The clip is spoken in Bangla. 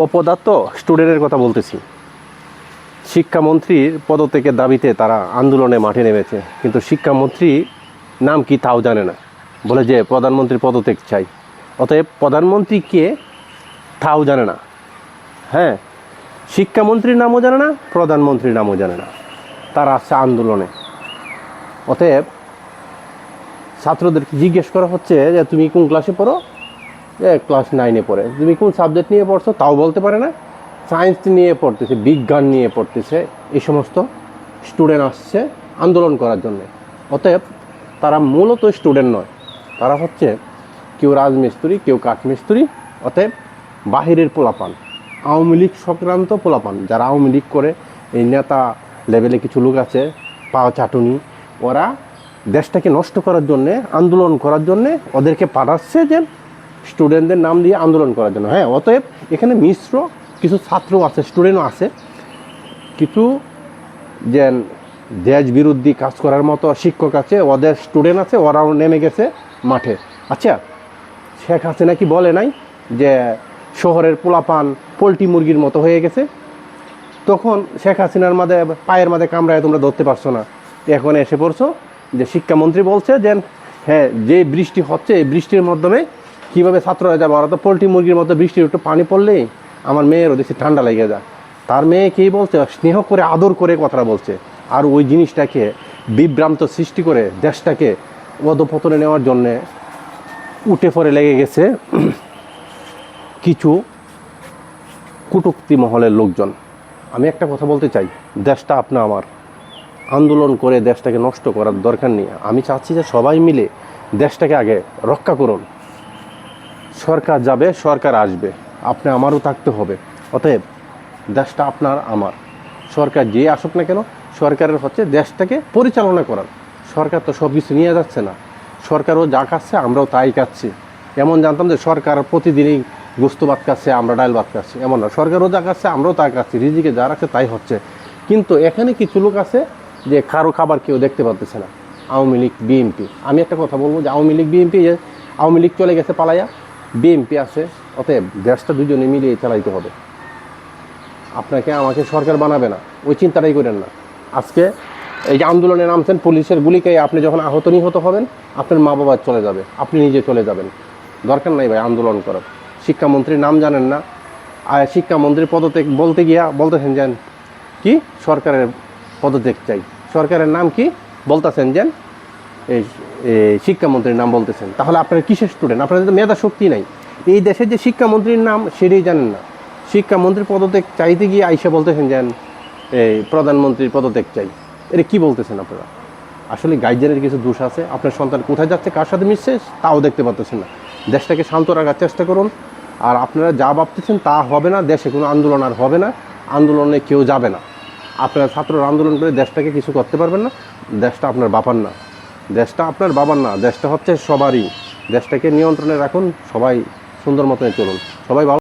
অপদার্থ স্টুডেন্টের কথা বলতেছি। শিক্ষামন্ত্রীর পদত্যাগের দাবিতে তারা আন্দোলনে মাঠে নেমেছে, কিন্তু শিক্ষামন্ত্রী নাম কি তাও জানে না, বলে যে প্রধানমন্ত্রীর পদত্যাগ চাই। অতএব প্রধানমন্ত্রী কে তাও জানে না। হ্যাঁ, শিক্ষামন্ত্রীর নামও জানে না, প্রধানমন্ত্রীর নামও জানে না, তারা আসছে আন্দোলনে। অতএব ছাত্রদেরকে জিজ্ঞেস করা হচ্ছে যে তুমি কোন ক্লাসে পড়ো? ক্লাস 9-এ পড়ে। তুমি কোন সাবজেক্ট নিয়ে পড়ছো? তাও বলতে পারে না। সায়েন্স নিয়ে পড়তেছে, বিজ্ঞান নিয়ে পড়তেছে। এই সমস্ত স্টুডেন্ট আসছে আন্দোলন করার জন্যে। অতএব তারা মূলত স্টুডেন্ট নয়, তারা হচ্ছে কেউ রাজমিস্ত্রি, কেউ কাঠমিস্ত্রি। অতএব বাহিরের পোলাপান, আওয়ামী লীগ সংক্রান্ত পোলাপান, যারা আওয়ামী লীগ করে, এই নেতা লেভেলে কিছু লোক আছে, পাওয়া চাটুনি, ওরা দেশটাকে নষ্ট করার জন্যে, আন্দোলন করার জন্যে ওদেরকে পাঠাচ্ছে যে স্টুডেন্টদের নাম দিয়ে আন্দোলন করার জন্য। হ্যাঁ, অতএব এখানে মিশ্র কিছু ছাত্র আছে, স্টুডেন্টও আছে, কিছু যে দেশ বিরোধী কাজ করার মতো শিক্ষক আছে, ওদের স্টুডেন্ট আছে, ওরাও নেমে গেছে মাঠে। আচ্ছা, শেখ হাসিনা কি বলে নাই যে শহরের পোলাপান পোলট্রি মুরগির মতো হয়ে গেছে? তখন শেখ হাসিনার মাঝে পায়ের মাঝে কামড়ায় তোমরা ধরতে পারছো না, এখন এসে পড়ছো যে শিক্ষামন্ত্রী বলছে যে হ্যাঁ, যে বৃষ্টি হচ্ছে এই বৃষ্টির মাধ্যমে কীভাবে ছাত্ররা যাবে, ওরা তো পোলট্রি মুরগির মতো, বৃষ্টির একটু পানি পড়লেই আমার মেয়েরও দেখছি ঠান্ডা লেগে যায়। তার মেয়ে কী বলছে? স্নেহ করে, আদর করে কথা বলছে। আর ওই জিনিসটাকে বিভ্রান্ত সৃষ্টি করে দেশটাকে অধপতনে নেওয়ার জন্যে উঠে পড়ে লেগে গেছে কিছু কটূক্তি মহলের লোকজন। আমি একটা কথা বলতে চাই, দেশটা আপনা আমার, আন্দোলন করে দেশটাকে নষ্ট করার দরকার নেই। আমি চাচ্ছি যে সবাই মিলে দেশটাকে আগে রক্ষা করুন। সরকার যাবে, সরকার আসবে, আপনি আমারও থাকতে হবে। অতএব দেশটা আপনার আমার, সরকার যে আসুক না কেন, সরকারের হচ্ছে দেশটাকে পরিচালনা করার। সরকার তো সব কিছু নিয়ে যাচ্ছে না, সরকারও যা খাচ্ছে আমরাও তাই খাচ্ছি। এমন জানতাম যে সরকার প্রতিদিনই গোস্ত ভাত খাচ্ছে, আমরা ডাল ভাত খাচ্ছি, এমন না। সরকারও যা খাচ্ছে আমরাও তাই খাচ্ছি, রিজিকে যা রাখছে তাই হচ্ছে। কিন্তু এখানে কিছু লোক আছে যে কারো খাবার কেউ দেখতে পাচ্ছে না, আওয়ামী লীগ, বিএনপি। আমি একটা কথা বলবো যে আওয়ামী লীগ, বিএনপি, আওয়ামী লীগ চলে গেছে পালাইয়া, বিএনপি আছে। অতএব দেশটা দুজনে মিলিয়ে চালাইতে হবে। আপনাকে আমাকে সরকার বানাবে না, ওই চিন্তাটাই করেন না। আজকে এই যে আন্দোলনে নামছেন, পুলিশের গুলিকে আপনি যখন আহত নিহত হবেন, আপনার মা বাবা চলে যাবে, আপনি নিজে চলে যাবেন। দরকার নাই ভাই আন্দোলন করার। শিক্ষামন্ত্রীর নাম জানেন না, আর শিক্ষামন্ত্রীর পদত্যাগ বলতে গিয়া বলতেছেন যেন কি সরকারের পদত্যাগ চাই। সরকারের নাম কি বলতেছেন যেন এই শিক্ষামন্ত্রীর নাম বলতেছেন। তাহলে আপনার কিসের স্টুডেন্ট? আপনাদের তো মেধা শক্তি নাই। এই দেশের যে শিক্ষামন্ত্রীর নাম সেটাই জানেন না। শিক্ষামন্ত্রীর পদত্যাগ চাইতে গিয়ে আইসা বলতেছেন যেন এই প্রধানমন্ত্রীর পদত্যাগ চাই। এটা কি বলতেছেন আপনারা? আসলে গার্জিয়ানের কিছু দোষ আছে। আপনার সন্তান কোথায় যাচ্ছে, কার সাথে মিশছে, তাও দেখতে পাচ্ছেন না। দেশটাকে শান্ত রাখার চেষ্টা করুন। আর আপনারা যা ভাবতেছেন তা হবে না, দেশে কোনো আন্দোলন আর হবে না, আন্দোলনে কেউ যাবে না। আপনারা ছাত্ররা আন্দোলন করে দেশটাকে কিছু করতে পারবেন না। দেশটা আপনার বাবার না, দেশটা আপনার বাবার না, দেশটা হচ্ছে সবারই। দেশটাকে নিয়ন্ত্রণে রাখুন, সবাই সুন্দর মতন চলুন, সবাই ভালো।